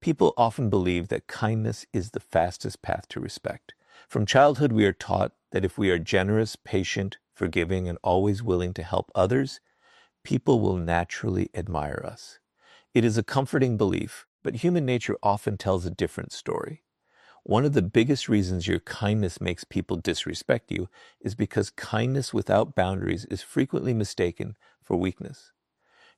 People often believe that kindness is the fastest path to respect. From childhood, we are taught that if we are generous, patient, forgiving, and always willing to help others, people will naturally admire us. It is a comforting belief, but human nature often tells a different story. One of the biggest reasons your kindness makes people disrespect you is because kindness without boundaries is frequently mistaken for weakness.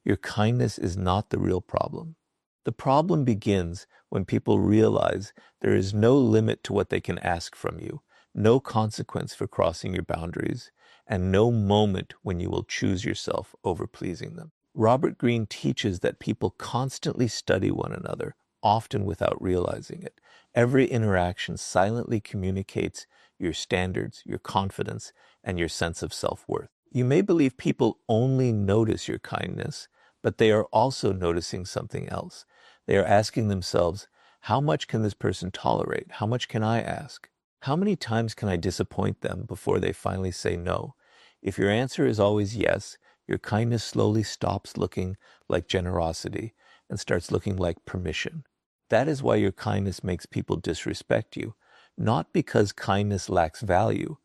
Your kindness is not the real problem. The problem begins when people realize there is no limit to what they can ask from you, no consequence for crossing your boundaries, and no moment when you will choose yourself over pleasing them. Robert Greene teaches that people constantly study one another, often without realizing it. Every interaction silently communicates your standards, your confidence, and your sense of self-worth. You may believe people only notice your kindness, but they are also noticing something else. They are asking themselves, how much can this person tolerate? How much can I ask? How many times can I disappoint them before they finally say no? If your answer is always yes, your kindness slowly stops looking like generosity and starts looking like permission. That is why your kindness makes people disrespect you, not because kindness lacks value,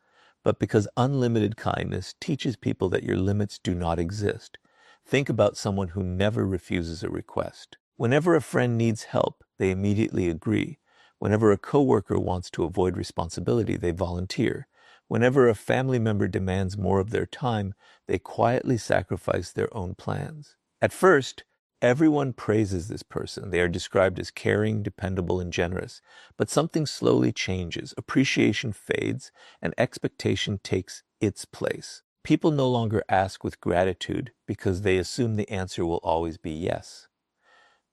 but because unlimited kindness teaches people that your limits do not exist. Think about someone who never refuses a request. Whenever a friend needs help, they immediately agree. Whenever a coworker wants to avoid responsibility, they volunteer. Whenever a family member demands more of their time, they quietly sacrifice their own plans. At first, everyone praises this person. They are described as caring, dependable, and generous. But something slowly changes. Appreciation fades, and expectation takes its place. People no longer ask with gratitude because they assume the answer will always be yes.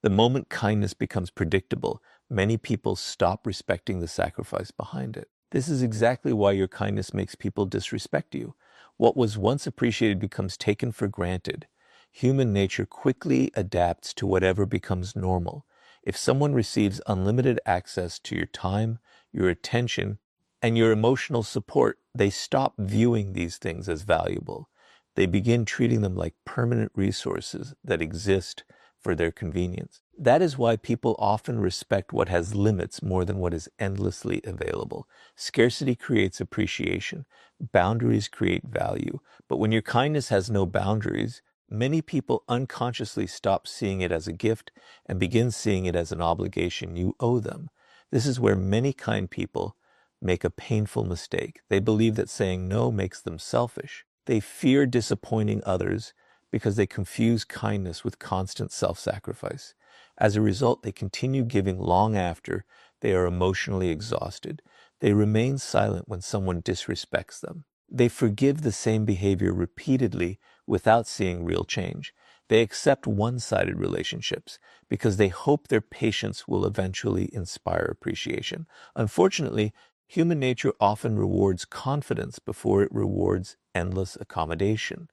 The moment kindness becomes predictable, many people stop respecting the sacrifice behind it. This is exactly why your kindness makes people disrespect you. What was once appreciated becomes taken for granted. Human nature quickly adapts to whatever becomes normal. If someone receives unlimited access to your time, your attention, and your emotional support, they stop viewing these things as valuable. They begin treating them like permanent resources that exist for their convenience. That is why people often respect what has limits more than what is endlessly available. Scarcity creates appreciation. Boundaries create value. But when your kindness has no boundaries, many people unconsciously stop seeing it as a gift and begin seeing it as an obligation you owe them. This is where many kind people make a painful mistake. They believe that saying no makes them selfish. They fear disappointing others because they confuse kindness with constant self-sacrifice. As a result, they continue giving long after they are emotionally exhausted. They remain silent when someone disrespects them. They forgive the same behavior repeatedly without seeing real change. They accept one-sided relationships because they hope their patience will eventually inspire appreciation. Unfortunately, human nature often rewards confidence before it rewards endless accommodation.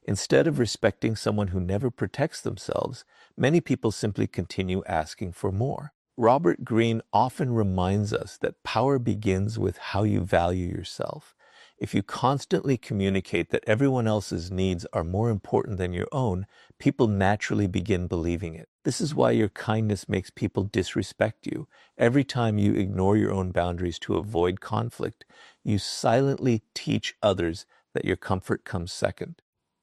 Instead of respecting someone who never protects themselves, many people simply continue asking for more. Robert Greene often reminds us that power begins with how you value yourself. If you constantly communicate that everyone else's needs are more important than your own, people naturally begin believing it. This is why your kindness makes people disrespect you. Every time you ignore your own boundaries to avoid conflict, you silently teach others that your comfort comes second.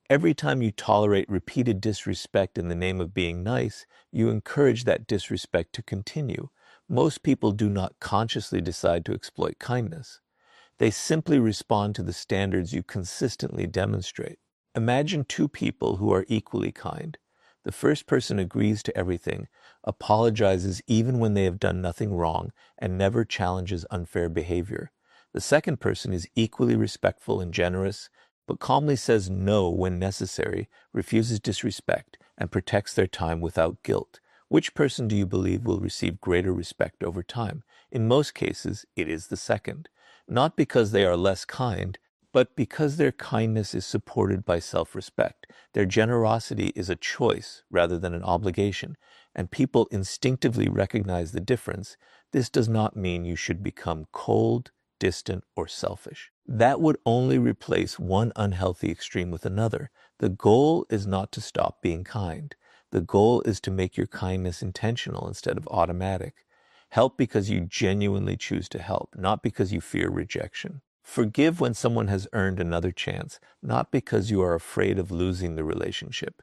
Every time you tolerate repeated disrespect in the name of being nice, you encourage that disrespect to continue. Most people do not consciously decide to exploit kindness. They simply respond to the standards you consistently demonstrate. Imagine two people who are equally kind. The first person agrees to everything, apologizes even when they have done nothing wrong, and never challenges unfair behavior. The second person is equally respectful and generous, but calmly says no when necessary, refuses disrespect, and protects their time without guilt. Which person do you believe will receive greater respect over time? In most cases, it is the second. Not because they are less kind, but because their kindness is supported by self-respect. Their generosity is a choice rather than an obligation, and people instinctively recognize the difference. This does not mean you should become cold, distant, or selfish. That would only replace one unhealthy extreme with another. The goal is not to stop being kind. The goal is to make your kindness intentional instead of automatic. Help because you genuinely choose to help, not because you fear rejection. Forgive when someone has earned another chance, not because you are afraid of losing the relationship.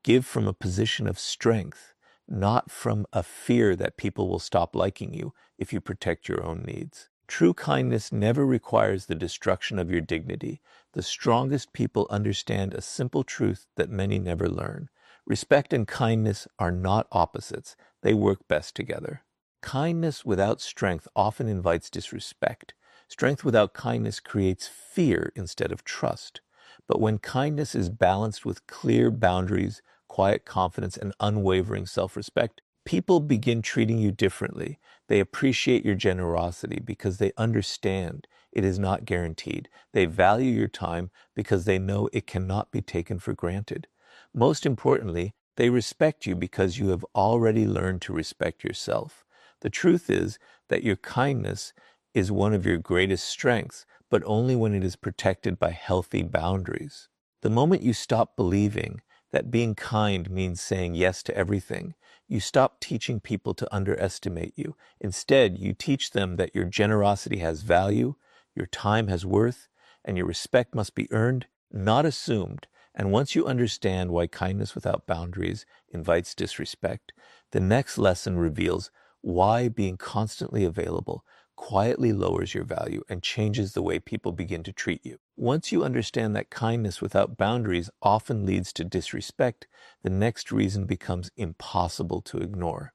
Give from a position of strength, not from a fear that people will stop liking you if you protect your own needs. True kindness never requires the destruction of your dignity. The strongest people understand a simple truth that many never learn. Respect and kindness are not opposites. They work best together. Kindness without strength often invites disrespect. Strength without kindness creates fear instead of trust. But when kindness is balanced with clear boundaries, quiet confidence, and unwavering self-respect, people begin treating you differently. They appreciate your generosity because they understand it is not guaranteed. They value your time because they know it cannot be taken for granted. Most importantly, they respect you because you have already learned to respect yourself. The truth is that your kindness is one of your greatest strengths, but only when it is protected by healthy boundaries. The moment you stop believing that being kind means saying yes to everything, you stop teaching people to underestimate you. Instead, you teach them that your generosity has value, your time has worth, and your respect must be earned, not assumed. And once you understand why kindness without boundaries invites disrespect, the next lesson reveals why being constantly available quietly lowers your value and changes the way people begin to treat you. Once you understand that kindness without boundaries often leads to disrespect, the next reason becomes impossible to ignore.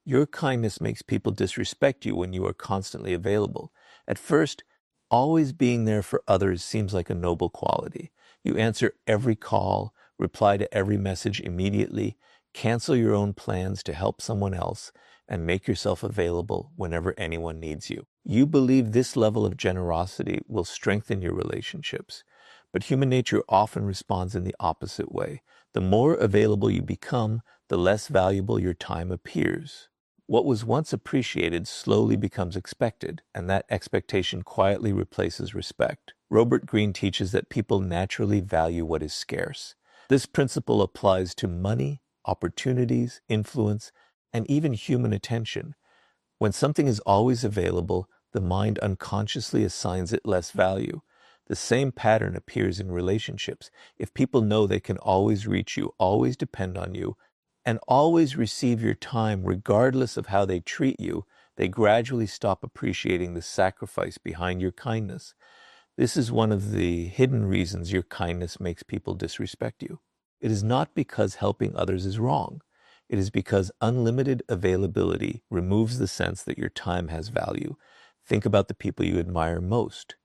Your kindness makes people disrespect you when you are constantly available. At first, always being there for others seems like a noble quality. You answer every call, reply to every message immediately, cancel your own plans to help someone else, and make yourself available whenever anyone needs you. You believe this level of generosity will strengthen your relationships. But human nature often responds in the opposite way. The more available you become, the less valuable your time appears. What was once appreciated slowly becomes expected, and that expectation quietly replaces respect. Robert Greene teaches that people naturally value what is scarce. This principle applies to money, opportunities, influence, and even human attention. When something is always available, the mind unconsciously assigns it less value. The same pattern appears in relationships. If people know they can always reach you, always depend on you, and always receive your time regardless of how they treat you, they gradually stop appreciating the sacrifice behind your kindness. This is one of the hidden reasons your kindness makes people disrespect you. It is not because helping others is wrong. It is because unlimited availability removes the sense that your time has value. Think about the people you admire most.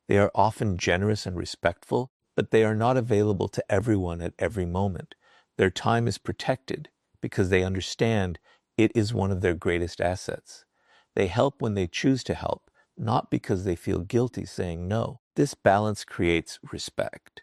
They are often generous and respectful, but they are not available to everyone at every moment. Their time is protected because they understand it is one of their greatest assets. They help when they choose to help, not because they feel guilty saying no. This balance creates respect.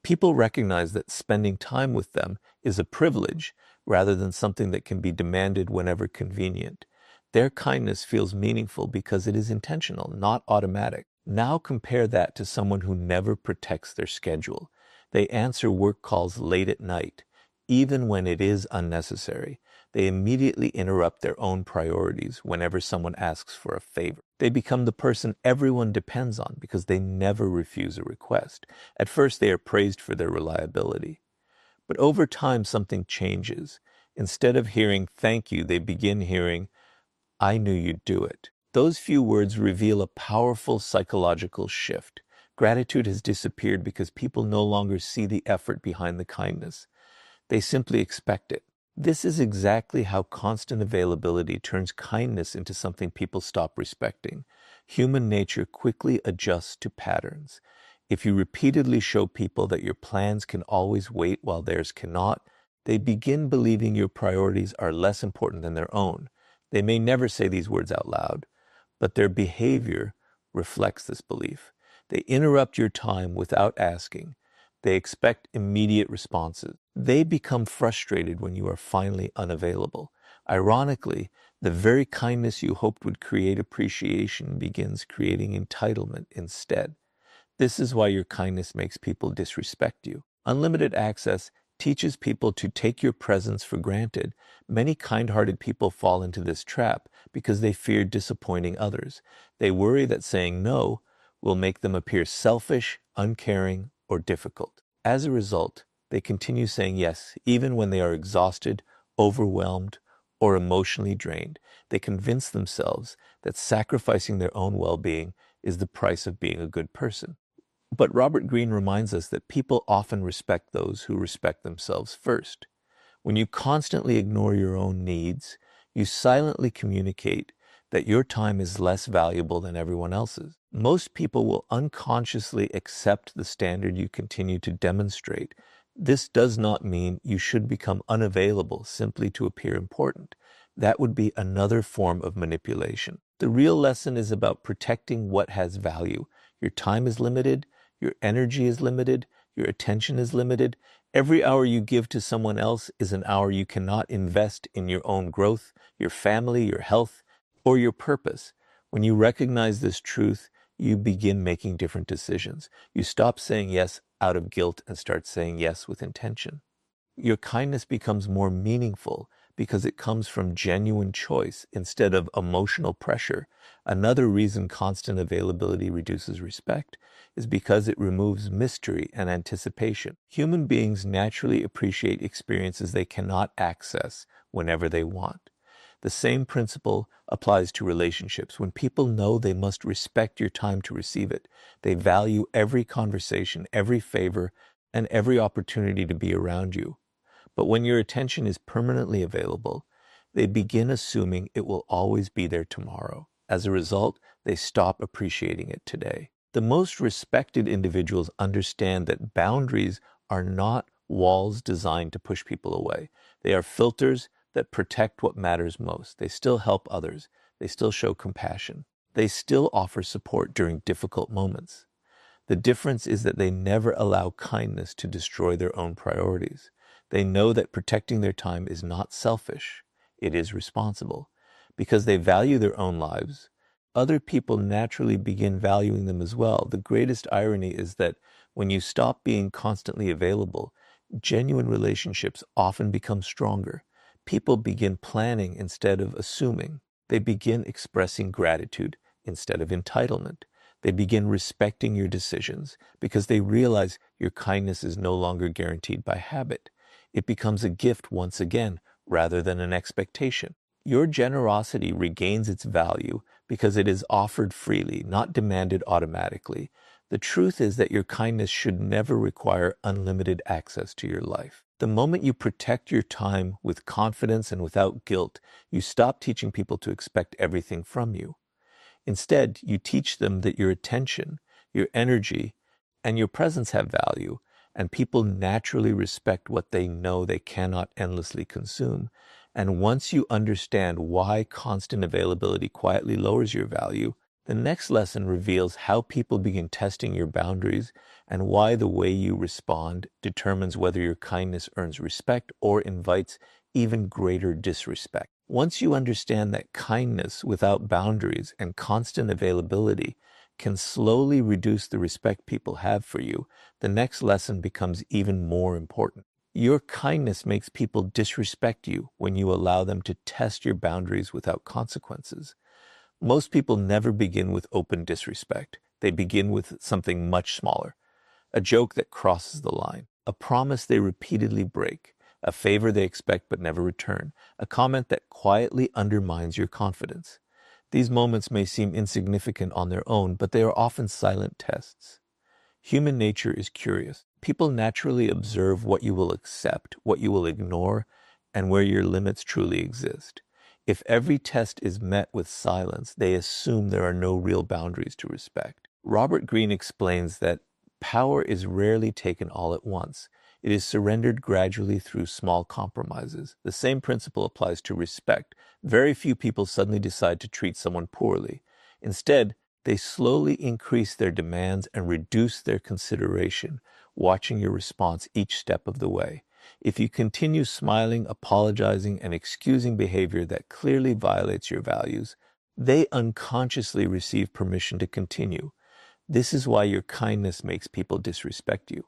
People recognize that spending time with them is a privilege rather than something that can be demanded whenever convenient. Their kindness feels meaningful because it is intentional, not automatic. Now compare that to someone who never protects their schedule. They answer work calls late at night, even when it is unnecessary. They immediately interrupt their own priorities whenever someone asks for a favor. They become the person everyone depends on because they never refuse a request. At first, they are praised for their reliability. But over time, something changes. Instead of hearing thank you, they begin hearing, I knew you'd do it. Those few words reveal a powerful psychological shift. Gratitude has disappeared because people no longer see the effort behind the kindness. They simply expect it. This is exactly how constant availability turns kindness into something people stop respecting. Human nature quickly adjusts to patterns. If you repeatedly show people that your plans can always wait while theirs cannot, they begin believing your priorities are less important than their own. They may never say these words out loud, but their behavior reflects this belief. They interrupt your time without asking. They expect immediate responses. They become frustrated when you are finally unavailable. Ironically, the very kindness you hoped would create appreciation begins creating entitlement instead. This is why your kindness makes people disrespect you. Unlimited access teaches people to take your presence for granted. Many kind-hearted people fall into this trap because they fear disappointing others. They worry that saying no will make them appear selfish, uncaring, or difficult. As a result, they continue saying yes, even when they are exhausted, overwhelmed, or emotionally drained. They convince themselves that sacrificing their own well-being is the price of being a good person. But Robert Greene reminds us that people often respect those who respect themselves first. When you constantly ignore your own needs, you silently communicate that your time is less valuable than everyone else's. Most people will unconsciously accept the standard you continue to demonstrate. This does not mean you should become unavailable simply to appear important. That would be another form of manipulation. The real lesson is about protecting what has value. Your time is limited, your energy is limited, your attention is limited. Every hour you give to someone else is an hour you cannot invest in your own growth, your family, your health, or your purpose. When you recognize this truth, you begin making different decisions. You stop saying yes out of guilt and start saying yes with intention. Your kindness becomes more meaningful because it comes from genuine choice instead of emotional pressure. Another reason constant availability reduces respect is because it removes mystery and anticipation. Human beings naturally appreciate experiences they cannot access whenever they want. The same principle applies to relationships. When people know they must respect your time to receive it, they value every conversation, every favor, and every opportunity to be around you. But when your attention is permanently available, they begin assuming it will always be there tomorrow. As a result, they stop appreciating it today. The most respected individuals understand that boundaries are not walls designed to push people away. They are filters that protect what matters most. They still help others. They still show compassion. They still offer support during difficult moments. The difference is that they never allow kindness to destroy their own priorities. They know that protecting their time is not selfish, it is responsible. Because they value their own lives, other people naturally begin valuing them as well. The greatest irony is that when you stop being constantly available, genuine relationships often become stronger. People begin planning instead of assuming. They begin expressing gratitude instead of entitlement. They begin respecting your decisions because they realize your kindness is no longer guaranteed by habit. It becomes a gift once again, rather than an expectation. Your generosity regains its value because it is offered freely, not demanded automatically. The truth is that your kindness should never require unlimited access to your life. The moment you protect your time with confidence and without guilt, you stop teaching people to expect everything from you. Instead, you teach them that your attention, your energy, and your presence have value, and people naturally respect what they know they cannot endlessly consume. And once you understand why constant availability quietly lowers your value, the next lesson reveals how people begin testing your boundaries and why the way you respond determines whether your kindness earns respect or invites even greater disrespect. Once you understand that kindness without boundaries and constant availability can slowly reduce the respect people have for you, the next lesson becomes even more important. Your kindness makes people disrespect you when you allow them to test your boundaries without consequences. Most people never begin with open disrespect. They begin with something much smaller. A joke that crosses the line, a promise they repeatedly break, a favor they expect but never return, a comment that quietly undermines your confidence. These moments may seem insignificant on their own, but they are often silent tests. Human nature is curious. People naturally observe what you will accept, what you will ignore, and where your limits truly exist. If every test is met with silence, they assume there are no real boundaries to respect. Robert Greene explains that power is rarely taken all at once. It is surrendered gradually through small compromises. The same principle applies to respect. Very few people suddenly decide to treat someone poorly. Instead, they slowly increase their demands and reduce their consideration, watching your response each step of the way. If you continue smiling, apologizing, and excusing behavior that clearly violates your values, they unconsciously receive permission to continue. This is why your kindness makes people disrespect you.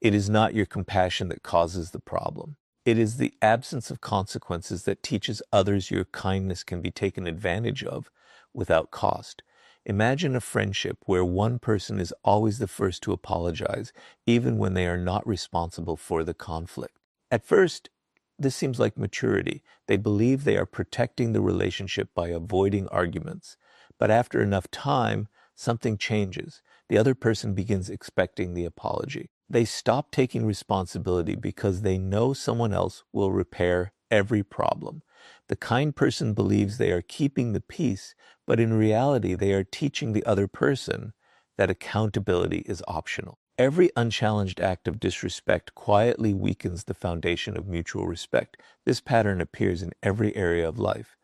It is not your compassion that causes the problem. It is the absence of consequences that teaches others your kindness can be taken advantage of without cost. Imagine a friendship where one person is always the first to apologize, even when they are not responsible for the conflict. At first, this seems like maturity. They believe they are protecting the relationship by avoiding arguments. But after enough time, something changes. The other person begins expecting the apology. They stop taking responsibility because they know someone else will repair every problem. The kind person believes they are keeping the peace, but in reality, they are teaching the other person that accountability is optional. Every unchallenged act of disrespect quietly weakens the foundation of mutual respect. This pattern appears in every area of life.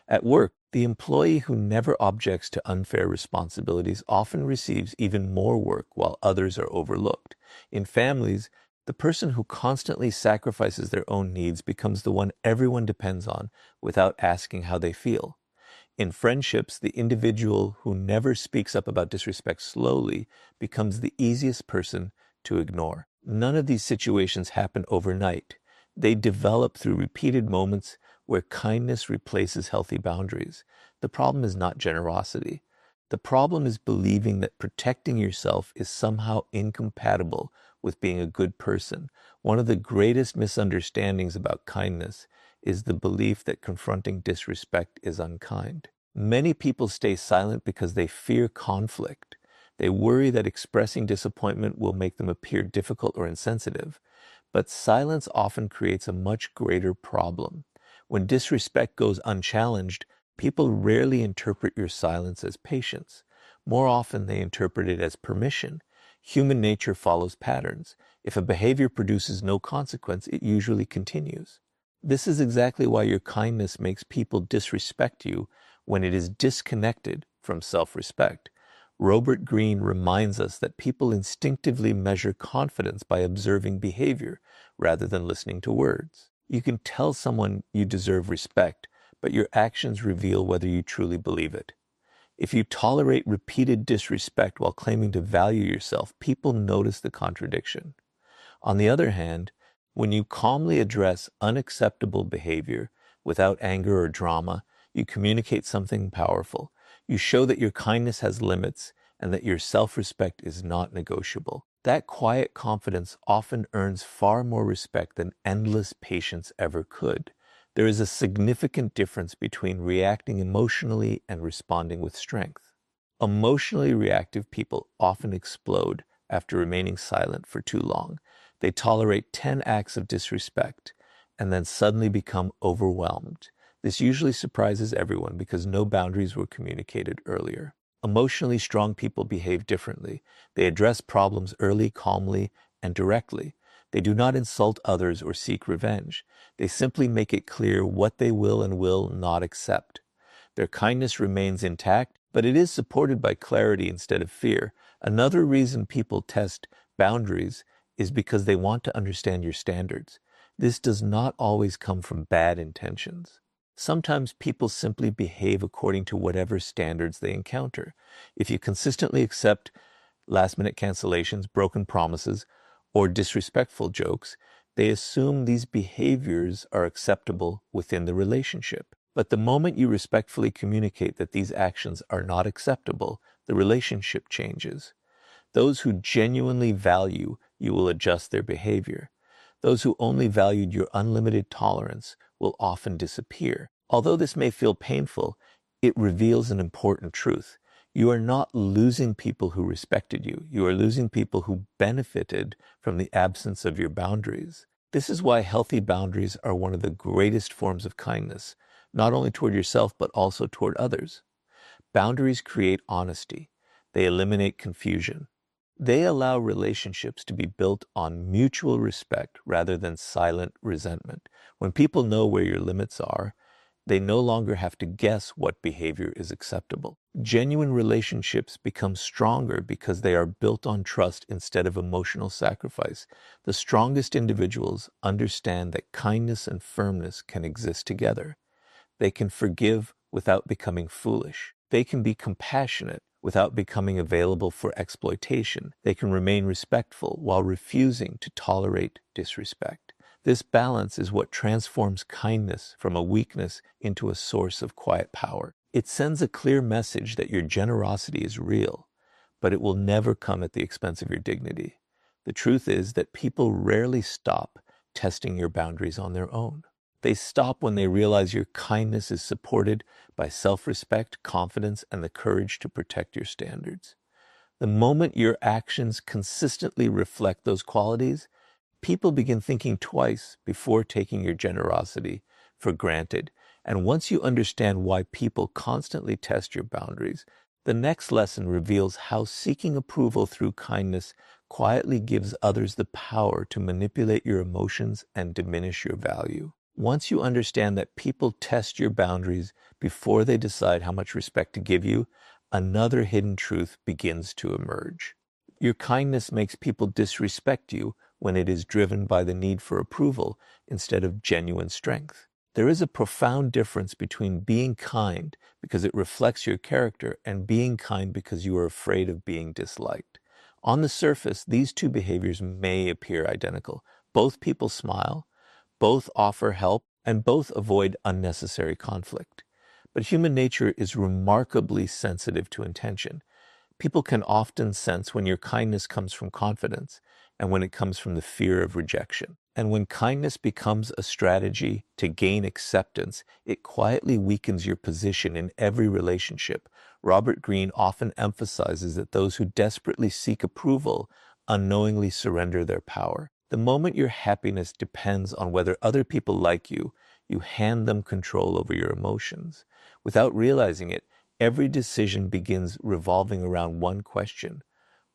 At work, the employee who never objects to unfair responsibilities often receives even more work while others are overlooked. In families, the person who constantly sacrifices their own needs becomes the one everyone depends on without asking how they feel. In friendships, the individual who never speaks up about disrespect slowly becomes the easiest person to ignore. None of these situations happen overnight. They develop through repeated moments where kindness replaces healthy boundaries. The problem is not generosity. The problem is believing that protecting yourself is somehow incompatible with being a good person. One of the greatest misunderstandings about kindness is the belief that confronting disrespect is unkind. Many people stay silent because they fear conflict. They worry that expressing disappointment will make them appear difficult or insensitive. But silence often creates a much greater problem. When disrespect goes unchallenged, people rarely interpret your silence as patience. More often, they interpret it as permission. Human nature follows patterns. If a behavior produces no consequence, it usually continues. This is exactly why your kindness makes people disrespect you when it is disconnected from self-respect. Robert Greene reminds us that people instinctively measure confidence by observing behavior rather than listening to words. You can tell someone you deserve respect, but your actions reveal whether you truly believe it. If you tolerate repeated disrespect while claiming to value yourself, people notice the contradiction. On the other hand, when you calmly address unacceptable behavior without anger or drama, you communicate something powerful. You show that your kindness has limits and that your self-respect is not negotiable. That quiet confidence often earns far more respect than endless patience ever could. There is a significant difference between reacting emotionally and responding with strength. Emotionally reactive people often explode after remaining silent for too long. They tolerate 10 acts of disrespect and then suddenly become overwhelmed. This usually surprises everyone because no boundaries were communicated earlier. Emotionally strong people behave differently. They address problems early, calmly, and directly. They do not insult others or seek revenge. They simply make it clear what they will and will not accept. Their kindness remains intact, but it is supported by clarity instead of fear. Another reason people test boundaries is because they want to understand your standards. This does not always come from bad intentions. Sometimes people simply behave according to whatever standards they encounter. If you consistently accept last-minute cancellations, broken promises, or disrespectful jokes, they assume these behaviors are acceptable within the relationship. But the moment you respectfully communicate that these actions are not acceptable, the relationship changes. Those who genuinely value you will adjust their behavior. Those who only valued your unlimited tolerance will often disappear. Although this may feel painful, it reveals an important truth. You are not losing people who respected you. You are losing people who benefited from the absence of your boundaries. This is why healthy boundaries are one of the greatest forms of kindness, not only toward yourself, but also toward others. Boundaries create honesty. They eliminate confusion. They allow relationships to be built on mutual respect rather than silent resentment. When people know where your limits are, they no longer have to guess what behavior is acceptable. Genuine relationships become stronger because they are built on trust instead of emotional sacrifice. The strongest individuals understand that kindness and firmness can exist together. They can forgive without becoming foolish. They can be compassionate without becoming available for exploitation. They can remain respectful while refusing to tolerate disrespect. This balance is what transforms kindness from a weakness into a source of quiet power. It sends a clear message that your generosity is real, but it will never come at the expense of your dignity. The truth is that people rarely stop testing your boundaries on their own. They stop when they realize your kindness is supported by self-respect, confidence, and the courage to protect your standards. The moment your actions consistently reflect those qualities, people begin thinking twice before taking your generosity for granted. And once you understand why people constantly test your boundaries, the next lesson reveals how seeking approval through kindness quietly gives others the power to manipulate your emotions and diminish your value. Once you understand that people test your boundaries before they decide how much respect to give you, another hidden truth begins to emerge. Your kindness makes people disrespect you when it is driven by the need for approval instead of genuine strength. There is a profound difference between being kind because it reflects your character and being kind because you are afraid of being disliked. On the surface, these two behaviors may appear identical. Both people smile, both offer help, and both avoid unnecessary conflict. But human nature is remarkably sensitive to intention. People can often sense when your kindness comes from confidence and when it comes from the fear of rejection. And when kindness becomes a strategy to gain acceptance, it quietly weakens your position in every relationship. Robert Greene often emphasizes that those who desperately seek approval unknowingly surrender their power. The moment your happiness depends on whether other people like you, you hand them control over your emotions. Without realizing it, every decision begins revolving around one question: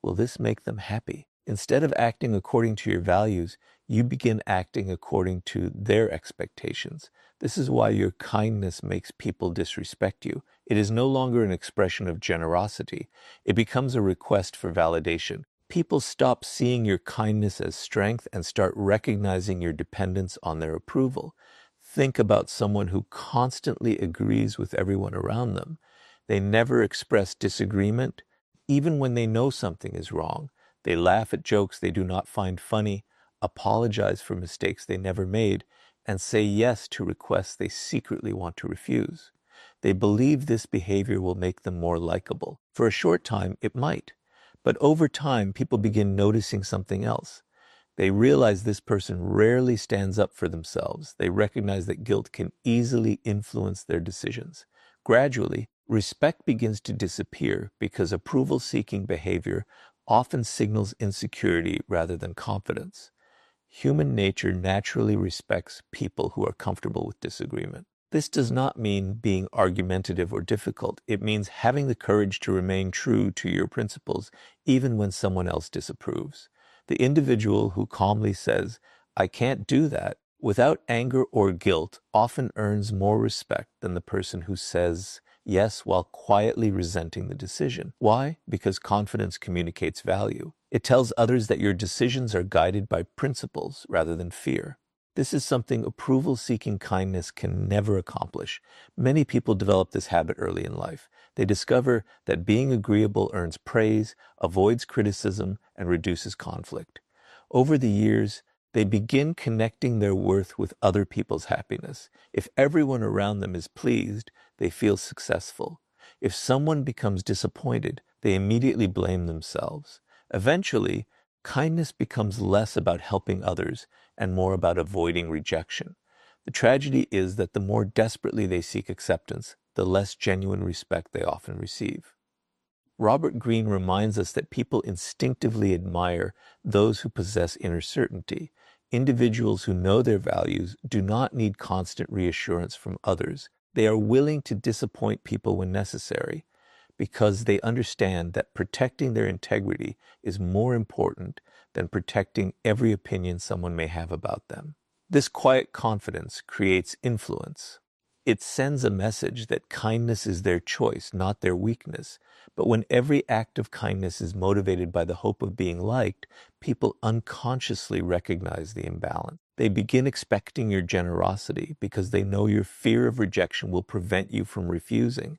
will this make them happy? Instead of acting according to your values, you begin acting according to their expectations. This is why your kindness makes people disrespect you. It is no longer an expression of generosity. It becomes a request for validation. People stop seeing your kindness as strength and start recognizing your dependence on their approval. Think about someone who constantly agrees with everyone around them. They never express disagreement, even when they know something is wrong. They laugh at jokes they do not find funny, apologize for mistakes they never made, and say yes to requests they secretly want to refuse. They believe this behavior will make them more likable. For a short time, it might. But over time, people begin noticing something else. They realize this person rarely stands up for themselves. They recognize that guilt can easily influence their decisions. Gradually, respect begins to disappear because approval-seeking behavior often signals insecurity rather than confidence. Human nature naturally respects people who are comfortable with disagreement. This does not mean being argumentative or difficult. It means having the courage to remain true to your principles even when someone else disapproves. The individual who calmly says, "I can't do that," without anger or guilt often earns more respect than the person who says yes while quietly resenting the decision. Why? Because confidence communicates value. It tells others that your decisions are guided by principles rather than fear. This is something approval-seeking kindness can never accomplish. Many people develop this habit early in life. They discover that being agreeable earns praise, avoids criticism, and reduces conflict. Over the years, they begin connecting their worth with other people's happiness. If everyone around them is pleased, they feel successful. If someone becomes disappointed, they immediately blame themselves. Eventually, kindness becomes less about helping others and more about avoiding rejection. The tragedy is that the more desperately they seek acceptance, the less genuine respect they often receive. Robert Greene reminds us that people instinctively admire those who possess inner certainty. Individuals who know their values do not need constant reassurance from others. They are willing to disappoint people when necessary, because they understand that protecting their integrity is more important than protecting every opinion someone may have about them. This quiet confidence creates influence. It sends a message that kindness is their choice, not their weakness. But when every act of kindness is motivated by the hope of being liked, people unconsciously recognize the imbalance. They begin expecting your generosity because they know your fear of rejection will prevent you from refusing.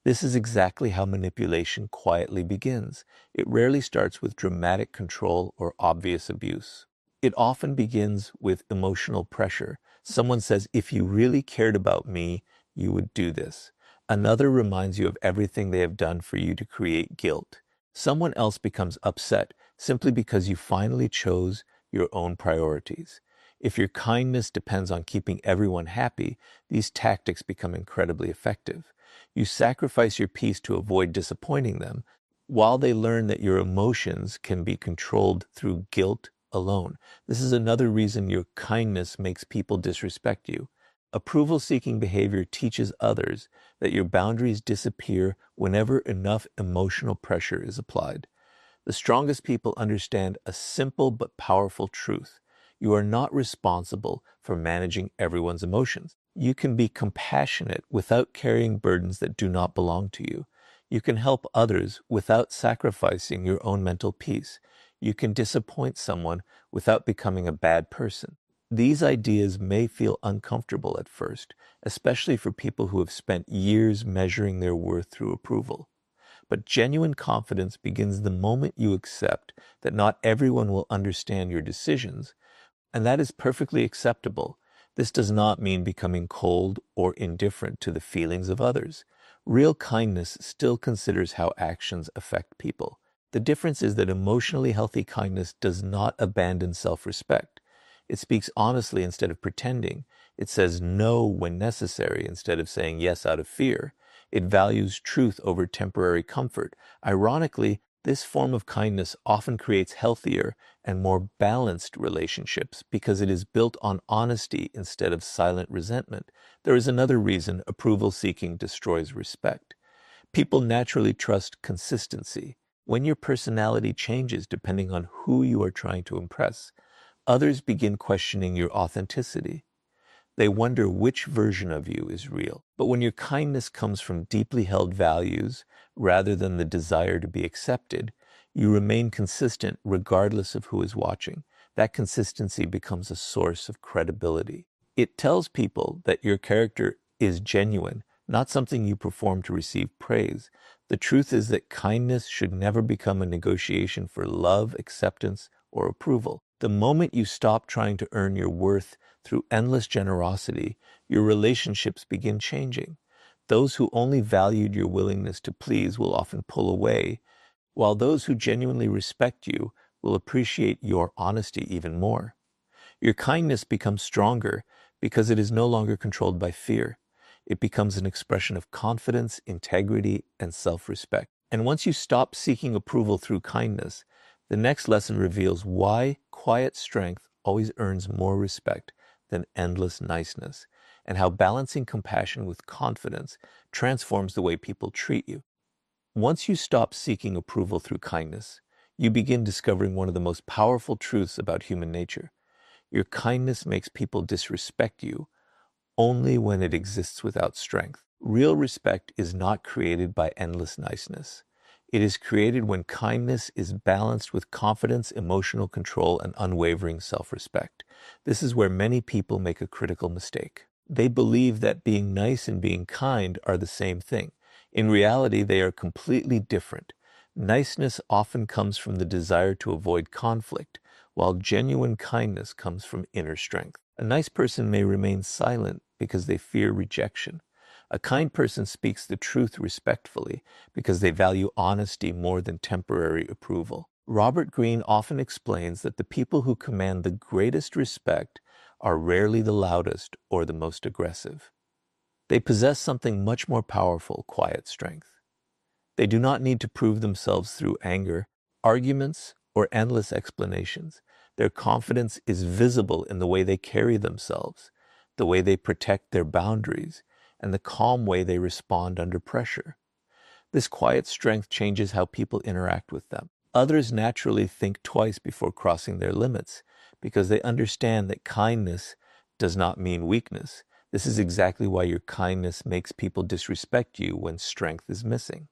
This is exactly how manipulation quietly begins. It rarely starts with dramatic control or obvious abuse. It often begins with emotional pressure. Someone says, if you really cared about me, you would do this. Another reminds you of everything they have done for you to create guilt. Someone else becomes upset simply because you finally chose your own priorities. If your kindness depends on keeping everyone happy, these tactics become incredibly effective. You sacrifice your peace to avoid disappointing them, while they learn that your emotions can be controlled through guilt alone. This is another reason your kindness makes people disrespect you. Approval-seeking behavior teaches others that your boundaries disappear whenever enough emotional pressure is applied. The strongest people understand a simple but powerful truth. You are not responsible for managing everyone's emotions. You can be compassionate without carrying burdens that do not belong to you. You can help others without sacrificing your own mental peace. You can disappoint someone without becoming a bad person. These ideas may feel uncomfortable at first, especially for people who have spent years measuring their worth through approval. But genuine confidence begins the moment you accept that not everyone will understand your decisions, and that is perfectly acceptable. This does not mean becoming cold or indifferent to the feelings of others. Real kindness still considers how actions affect people. The difference is that emotionally healthy kindness does not abandon self-respect. It speaks honestly instead of pretending. It says no when necessary instead of saying yes out of fear. It values truth over temporary comfort. Ironically, this form of kindness often creates healthier and more balanced relationships because it is built on honesty instead of silent resentment. There is another reason approval seeking destroys respect. People naturally trust consistency. When your personality changes depending on who you are trying to impress, others begin questioning your authenticity. They wonder which version of you is real. But when your kindness comes from deeply held values rather than the desire to be accepted, you remain consistent regardless of who is watching. That consistency becomes a source of credibility. It tells people that your character is genuine, not something you perform to receive praise. The truth is that kindness should never become a negotiation for love, acceptance, or approval. The moment you stop trying to earn your worth through endless generosity, your relationships begin changing. Those who only valued your willingness to please will often pull away, while those who genuinely respect you will appreciate your honesty even more. Your kindness becomes stronger because it is no longer controlled by fear. It becomes an expression of confidence, integrity, and self-respect. And once you stop seeking approval through kindness, the next lesson reveals why quiet strength always earns more respect than endless niceness, and how balancing compassion with confidence transforms the way people treat you. Once you stop seeking approval through kindness, you begin discovering one of the most powerful truths about human nature. Your kindness makes people disrespect you only when it exists without strength. Real respect is not created by endless niceness. It is created when kindness is balanced with confidence, emotional control, and unwavering self-respect. This is where many people make a critical mistake. They believe that being nice and being kind are the same thing. In reality, they are completely different. Niceness often comes from the desire to avoid conflict, while genuine kindness comes from inner strength. A nice person may remain silent because they fear rejection. A kind person speaks the truth respectfully because they value honesty more than temporary approval. Robert Greene often explains that the people who command the greatest respect are rarely the loudest or the most aggressive. They possess something much more powerful, quiet strength. They do not need to prove themselves through anger, arguments, or endless explanations. Their confidence is visible in the way they carry themselves, the way they protect their boundaries, and the calm way they respond under pressure. This quiet strength changes how people interact with them. Others naturally think twice before crossing their limits because they understand that kindness does not mean weakness. This is exactly why your kindness makes people disrespect you when strength is missing.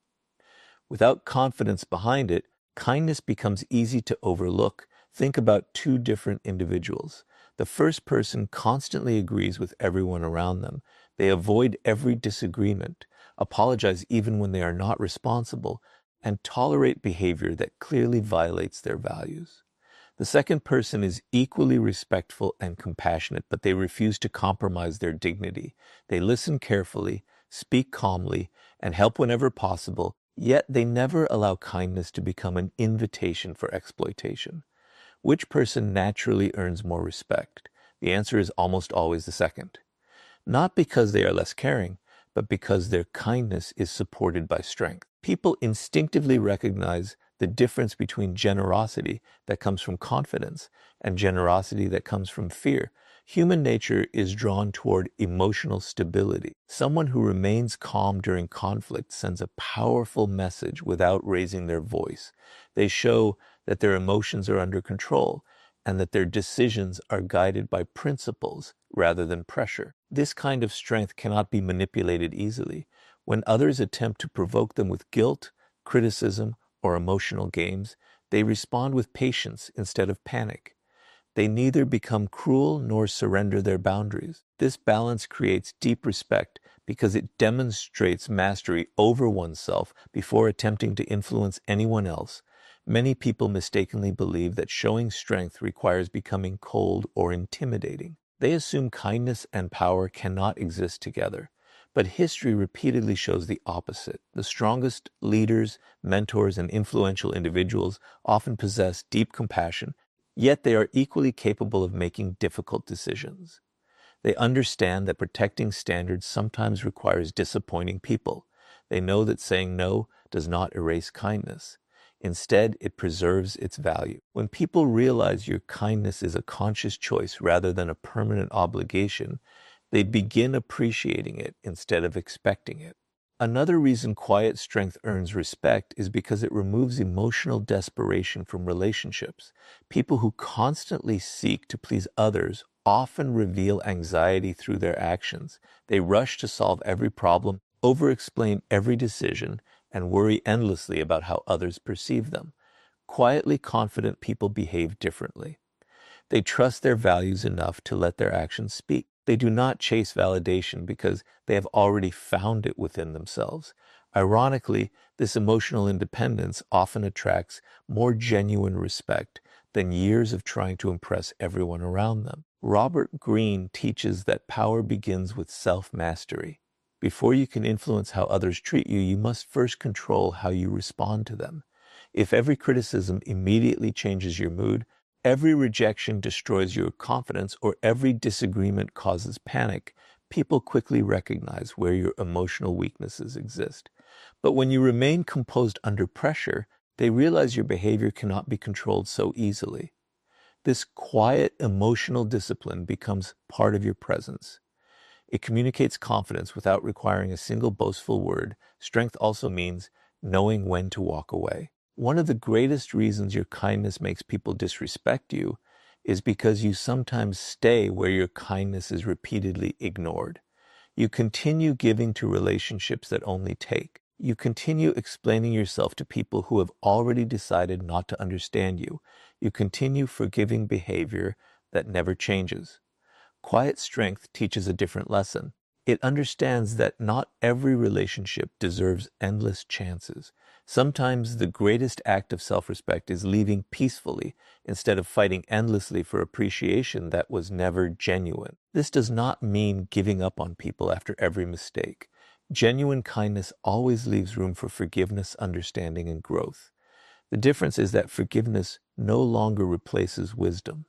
Without confidence behind it, kindness becomes easy to overlook. Think about two different individuals. The first person constantly agrees with everyone around them. They avoid every disagreement, apologize even when they are not responsible, and tolerate behavior that clearly violates their values. The second person is equally respectful and compassionate, but they refuse to compromise their dignity. They listen carefully, speak calmly, and help whenever possible, yet they never allow kindness to become an invitation for exploitation. Which person naturally earns more respect? The answer is almost always the second. Not because they are less caring, but because their kindness is supported by strength. People instinctively recognize the difference between generosity that comes from confidence and generosity that comes from fear. Human nature is drawn toward emotional stability. Someone who remains calm during conflict sends a powerful message without raising their voice. They show that their emotions are under control and that their decisions are guided by principles rather than pressure. This kind of strength cannot be manipulated easily. When others attempt to provoke them with guilt, criticism, or emotional games, they respond with patience instead of panic. They neither become cruel nor surrender their boundaries. This balance creates deep respect because it demonstrates mastery over oneself before attempting to influence anyone else. Many people mistakenly believe that showing strength requires becoming cold or intimidating. They assume kindness and power cannot exist together. But history repeatedly shows the opposite. The strongest leaders, mentors, and influential individuals often possess deep compassion, yet they are equally capable of making difficult decisions. They understand that protecting standards sometimes requires disappointing people. They know that saying no does not erase kindness. Instead, it preserves its value. When people realize your kindness is a conscious choice rather than a permanent obligation, they begin appreciating it instead of expecting it. Another reason quiet strength earns respect is because it removes emotional desperation from relationships. People who constantly seek to please others often reveal anxiety through their actions. They rush to solve every problem, over-explain every decision, and worry endlessly about how others perceive them. Quietly confident people behave differently. They trust their values enough to let their actions speak. They do not chase validation because they have already found it within themselves. Ironically, this emotional independence often attracts more genuine respect than years of trying to impress everyone around them. Robert Greene teaches that power begins with self-mastery. Before you can influence how others treat you, you must first control how you respond to them. If every criticism immediately changes your mood, every rejection destroys your confidence, or every disagreement causes panic, people quickly recognize where your emotional weaknesses exist. But when you remain composed under pressure, they realize your behavior cannot be controlled so easily. This quiet emotional discipline becomes part of your presence. It communicates confidence without requiring a single boastful word. Strength also means knowing when to walk away. One of the greatest reasons your kindness makes people disrespect you is because you sometimes stay where your kindness is repeatedly ignored. You continue giving to relationships that only take. You continue explaining yourself to people who have already decided not to understand you. You continue forgiving behavior that never changes. Quiet strength teaches a different lesson. It understands that not every relationship deserves endless chances. Sometimes the greatest act of self-respect is leaving peacefully instead of fighting endlessly for appreciation that was never genuine. This does not mean giving up on people after every mistake. Genuine kindness always leaves room for forgiveness, understanding, and growth. The difference is that forgiveness no longer replaces wisdom.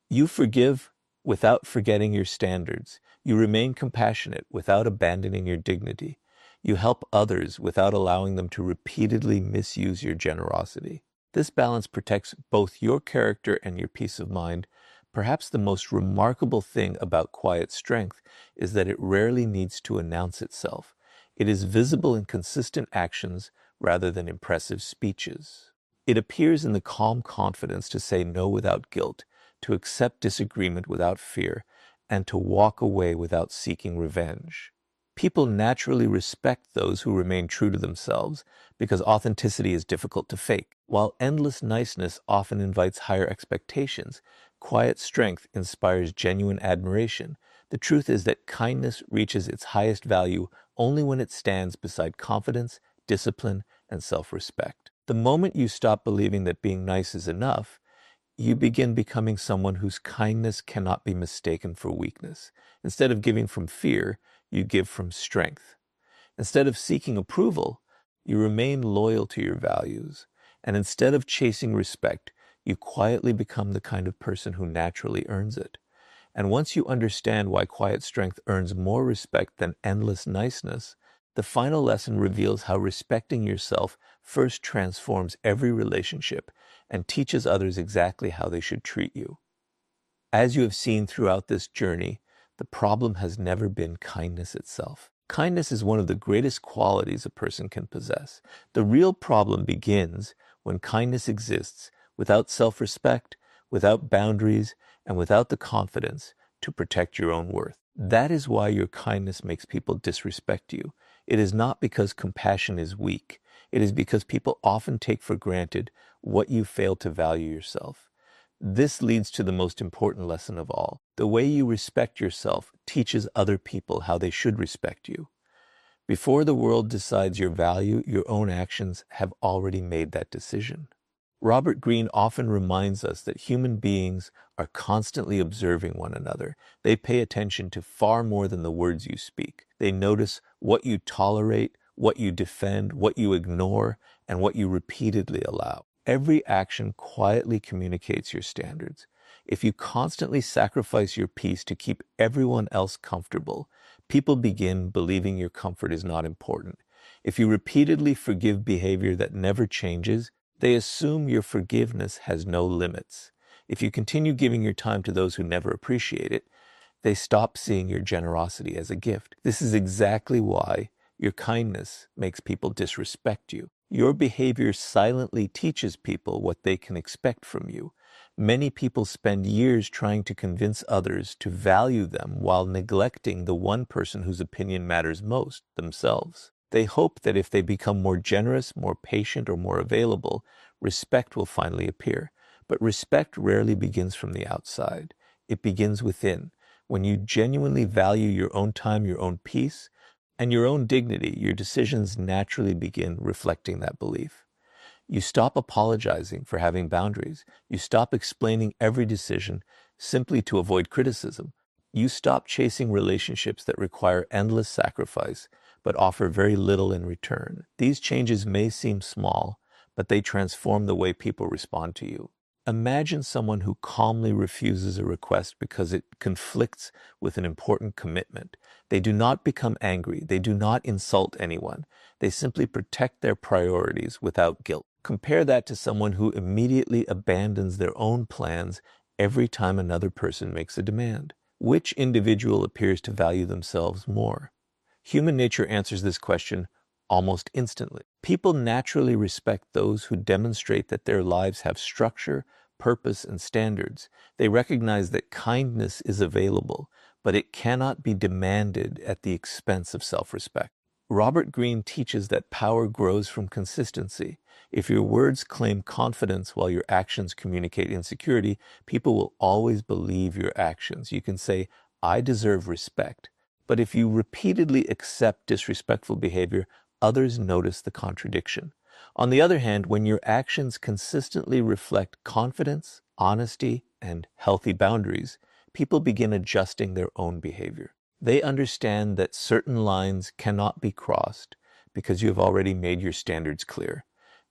You forgive without forgetting your standards. You remain compassionate without abandoning your dignity. You help others without allowing them to repeatedly misuse your generosity. This balance protects both your character and your peace of mind. Perhaps the most remarkable thing about quiet strength is that it rarely needs to announce itself. It is visible in consistent actions rather than impressive speeches. It appears in the calm confidence to say no without guilt, to accept disagreement without fear, and to walk away without seeking revenge. People naturally respect those who remain true to themselves because authenticity is difficult to fake. While endless niceness often invites higher expectations, quiet strength inspires genuine admiration The truth is that kindness reaches its highest value only when it stands beside confidence, discipline, and self-respect. The moment you stop believing that being nice is enough, you begin becoming someone whose kindness cannot be mistaken for weakness. Instead of giving from fear, you give from strength. Instead of seeking approval, you remain loyal to your values. And instead of chasing respect, you quietly become the kind of person who naturally earns it. And once you understand why quiet strength earns more respect than endless niceness, the final lesson reveals how respecting yourself first transforms every relationship and teaches others exactly how they should treat you. As you have seen throughout this journey, the problem has never been kindness itself. Kindness is one of the greatest qualities a person can possess. The real problem begins when kindness exists without self-respect, without boundaries, and without the confidence to protect your own worth. That is why your kindness makes people disrespect you. It is not because compassion is weak. It is because people often take for granted what you fail to value yourself. This leads to the most important lesson of all. The way you respect yourself teaches other people how they should respect you. Before the world decides your value, your own actions have already made that decision. Robert Greene often reminds us that human beings are constantly observing one another. They pay attention to far more than the words you speak. They notice what you tolerate, what you defend, what you ignore, and what you repeatedly allow. Every action quietly communicates your standards. If you constantly sacrifice your peace to keep everyone else comfortable, people begin believing your comfort is not important. If you repeatedly forgive behavior that never changes, they assume your forgiveness has no limits. If you continue giving your time to those who never appreciate it, they stop seeing your generosity as a gift. This is exactly why your kindness makes people disrespect you. Your behavior silently teaches people what they can expect from you. Many people spend years trying to convince others to value them while neglecting the one person whose opinion matters most, themselves. They hope that if they become more generous, more patient, or more available, respect will finally appear. But respect rarely begins from the outside. It begins within. When you genuinely value your own time, your own peace, and your own dignity, your decisions naturally begin reflecting that belief. You stop apologizing for having boundaries. You stop explaining every decision simply to avoid criticism. You stop chasing relationships that require endless sacrifice but offer very little in return. These changes may seem small, but they transform the way people respond to you. Imagine someone who calmly refuses a request because it conflicts with an important commitment. They do not become angry. They do not insult anyone. They simply protect their priorities without guilt. Compare that to someone who immediately abandons their own plans every time another person makes a demand. Which individual appears to value themselves more? Human nature answers this question almost instantly. People naturally respect those who demonstrate that their lives have structure, purpose, and standards. They recognize that kindness is available, but it cannot be demanded at the expense of self-respect. Robert Greene teaches that power grows from consistency. If your words claim confidence while your actions communicate insecurity, people will always believe your actions. You can say, "I deserve respect." But if you repeatedly accept disrespectful behavior, others notice the contradiction. On the other hand, when your actions consistently reflect confidence, honesty, and healthy boundaries, people begin adjusting their own behavior. They understand that certain lines cannot be crossed because you have already made your standards clear.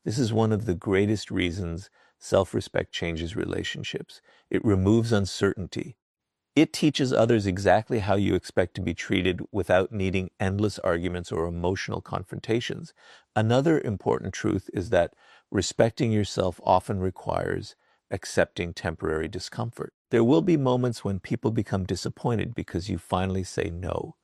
This is one of the greatest reasons self-respect changes relationships. It removes uncertainty. It teaches others exactly how you expect to be treated without needing endless arguments or emotional confrontations. Another important truth is that respecting yourself often requires accepting temporary discomfort. There will be moments when people become disappointed because you finally say no.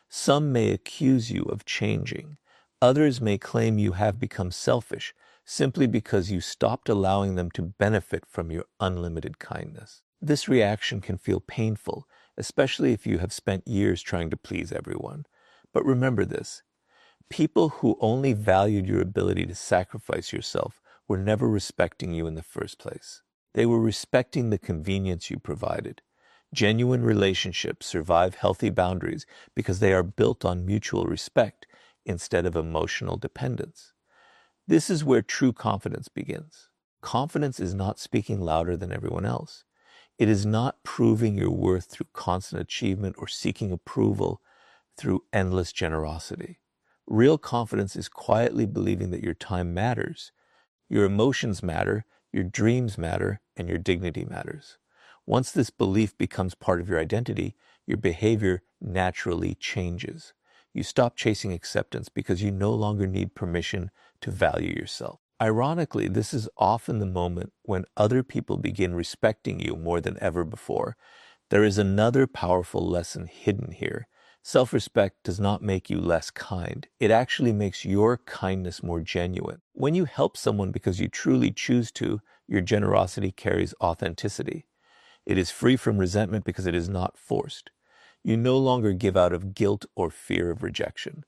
Some may accuse you of changing. Others may claim you have become selfish simply because you stopped allowing them to benefit from your unlimited kindness. This reaction can feel painful, especially if you have spent years trying to please everyone. But remember this: people who only valued your ability to sacrifice yourself were never respecting you in the first place. They were respecting the convenience you provided. Genuine relationships survive healthy boundaries because they are built on mutual respect instead of emotional dependence. This is where true confidence begins. Confidence is not speaking louder than everyone else. It is not proving your worth through constant achievement or seeking approval through endless generosity. Real confidence is quietly believing that your time matters, your emotions matter, your dreams matter, and your dignity matters. Once this belief becomes part of your identity, your behavior naturally changes. You stop chasing acceptance because you no longer need permission to value yourself. Ironically, this is often the moment when other people begin respecting you more than ever before. There is another powerful lesson hidden here. Self-respect does not make you less kind. It actually makes your kindness more genuine. When you help someone because you truly choose to, your generosity carries authenticity. It is free from resentment because it is not forced. You no longer give out of guilt or fear of rejection.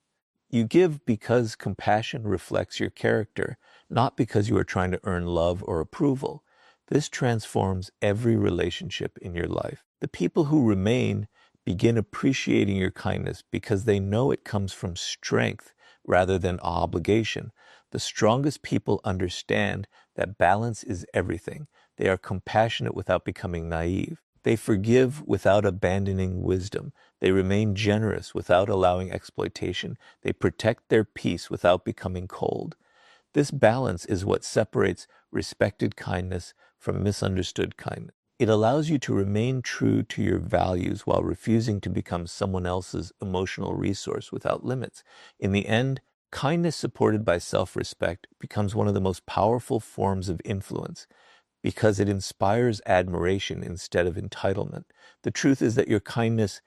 You give because compassion reflects your character, not because you are trying to earn love or approval. This transforms every relationship in your life. The people who remain begin appreciating your kindness because they know it comes from strength rather than obligation. The strongest people understand that balance is everything. They are compassionate without becoming naive. They forgive without abandoning wisdom. They remain generous without allowing exploitation. They protect their peace without becoming cold. This balance is what separates respected kindness from misunderstood kindness. It allows you to remain true to your values while refusing to become someone else's emotional resource without limits. In the end, kindness supported by self-respect becomes one of the most powerful forms of influence because it inspires admiration instead of entitlement. The truth is that your kindness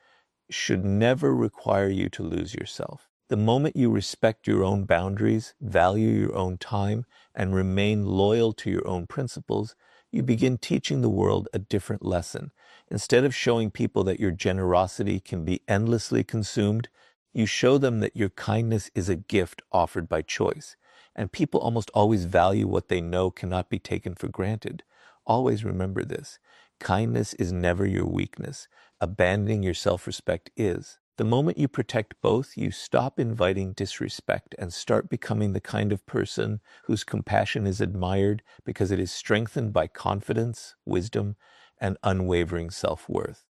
should never require you to lose yourself. The moment you respect your own boundaries, value your own time, and remain loyal to your own principles, you begin teaching the world a different lesson. Instead of showing people that your generosity can be endlessly consumed, you show them that your kindness is a gift offered by choice. And people almost always value what they know cannot be taken for granted. Always remember this. Kindness is never your weakness. Abandoning your self-respect is. The moment you protect both, you stop inviting disrespect and start becoming the kind of person whose compassion is admired because it is strengthened by confidence, wisdom, and unwavering self-worth.